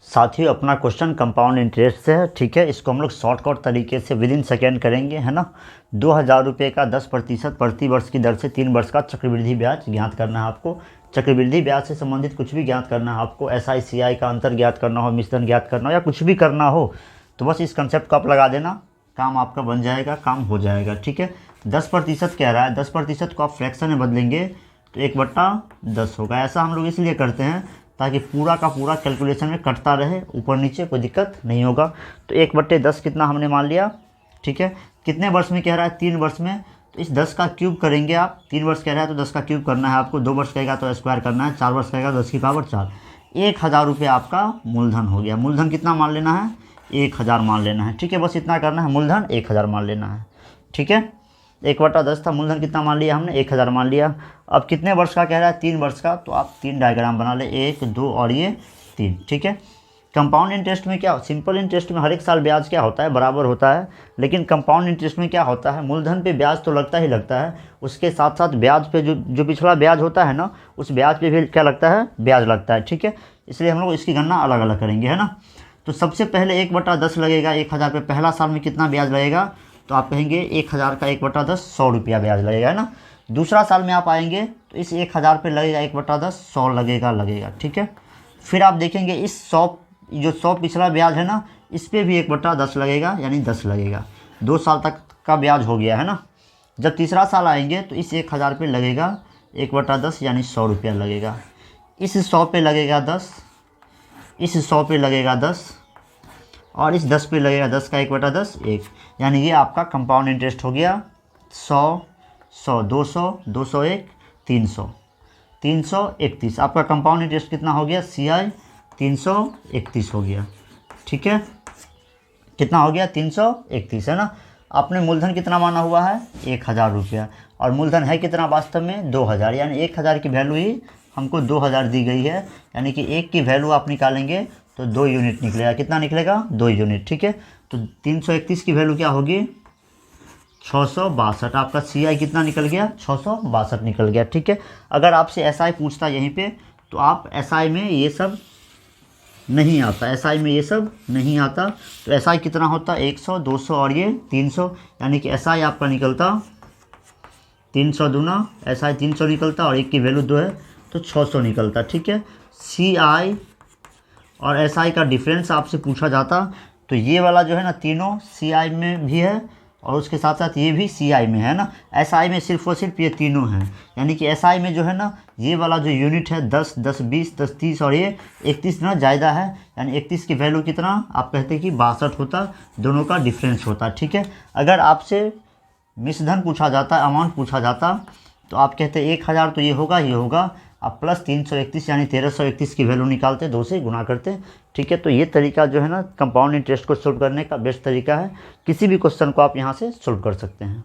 साथियों अपना question compound interest से है, ठीक है। इसको हम लोग शॉर्टकट तरीके से विद इन सेकेंड करेंगे, है ना। 2000 रुपये का 10% प्रति वर्ष की दर से 3 वर्ष का चक्रवृद्धि ब्याज ज्ञात करना है आपको। चक्रवृद्धि ब्याज से संबंधित कुछ भी ज्ञात करना है आपको, SI CI का अंतर ज्ञात करना हो, मिश्रण ज्ञात करना हो या कुछ भी करना हो तो बस इस कंसेप्ट को आप लगा देना, काम आपका बन जाएगा, काम हो जाएगा, ठीक है। 10% कह रहा है, 10% को आप फ्रैक्शन में बदलेंगे तो 1/10 होगा। ऐसा हम लोग इसलिए करते हैं ताकि पूरा का पूरा कैलकुलेशन में कटता रहे, ऊपर नीचे कोई दिक्कत नहीं होगा। तो 1/10 कितना हमने मान लिया, ठीक है। कितने वर्ष में कह रहा है, 3 वर्ष में, तो इस 10 का क्यूब करेंगे आप। 3 वर्ष कह रहा है तो 10 का क्यूब करना है आपको, 2 वर्ष कहेगा तो स्क्वायर करना है, 4 वर्ष कहेगा 10 की पावर 4। 1000 रुपये आपका मूलधन हो गया। मूलधन कितना मान लेना है, 1000 मान लेना है, ठीक है। बस इतना करना है, मूलधन 1000 मान लेना है, ठीक है। 1/10 था, मूलधन कितना मान लिया हमने, 1000 मान लिया। अब कितने वर्ष का कह रहा है, 3 वर्ष का, तो आप 3 डायग्राम बना ले, 1 2 और ये 3, ठीक है। कंपाउंड इंटरेस्ट में क्या, सिंपल इंटरेस्ट में हर एक साल ब्याज क्या होता है, बराबर होता है। लेकिन कंपाउंड इंटरेस्ट में क्या होता है, मूलधन पे ब्याज तो लगता ही लगता है, उसके साथ साथ ब्याज पे जो पिछला ब्याज होता है ना, उस ब्याज पे भी क्या लगता है, ब्याज लगता है, ठीक है। इसलिए हम लोग इसकी गणना अलग अलग करेंगे, है ना। तो सबसे पहले 1/10 लगेगा 1000 पे। पहला साल में कितना ब्याज लगेगा, तो आप कहेंगे 1000 का 1/10 100 रुपया ब्याज लगेगा, है ना। दूसरा साल में आप आएंगे तो इस 1000 पे लगेगा 1/10 100 लगेगा, ठीक है। फिर आप देखेंगे इस 100 पिछला ब्याज है ना, इस पर भी 1/10 लगेगा, यानी 10 लगेगा। 2 साल तक का ब्याज हो गया, है ना। जब तीसरा साल आएंगे तो इस 1000 पे लगेगा 1/10 यानी 100 रुपया लगेगा। इस 100 पे लगेगा 10, इस 100 पे लगेगा 10 और इस 10 पे लगेगा 10 का 1/10 1, यानी ये आपका कंपाउंड इंटरेस्ट हो गया 100 100 200 201 300 331। आपका कंपाउंड इंटरेस्ट कितना हो गया, CI 331 हो गया, ठीक है। कितना हो गया, 331, है ना। आपने मूलधन कितना माना हुआ है, 1000 रुपया, और मूलधन है कितना वास्तव में 2000, यानी 1000 की वैल्यू ही हमको 2000 दी गई है, यानी कि 1 की वैल्यू आप निकालेंगे तो 2 यूनिट निकलेगा। कितना निकलेगा, 2 यूनिट, ठीक है। तो 331 की वैल्यू क्या होगी, 662। आपका CI कितना निकल गया, 662 निकल गया, ठीक है। अगर आपसे SI पूछता यहीं पे तो आप SI में ये सब नहीं आता, SI में ये सब नहीं आता, तो SI कितना होता, 100 200 और ये 300, यानी कि SI आपका निकलता 300 दूना SI 300 निकलता, और 1 की वैल्यू 2 है तो 600 निकलता, ठीक है। CI और SI का डिफरेंस आपसे पूछा जाता तो ये वाला जो है ना, तीनों CI में भी है और उसके साथ साथ ये भी CI में है ना। SI में सिर्फ और सिर्फ ये तीनों हैं, यानी कि SI में जो है ना, ये वाला जो यूनिट है 10 10 20 10 30 और ये 31 ना ज़्यादा है, यानी 31 की वैल्यू कितना आप कहते हैं कि 62 होता, दोनों का डिफरेंस होता, ठीक है। अगर आपसे मिश्रधन पूछा जाता, अमाउंट पूछा जाता, तो आप कहते 1000 तो ये होगा, आप प्लस 331 यानी 1331 की वैल्यू निकालते, 2 से गुना करते, ठीक है। तो ये तरीका जो है ना, कंपाउंड इंटरेस्ट को सोल्व करने का बेस्ट तरीका है। किसी भी क्वेश्चन को आप यहाँ से सोल्व कर सकते हैं।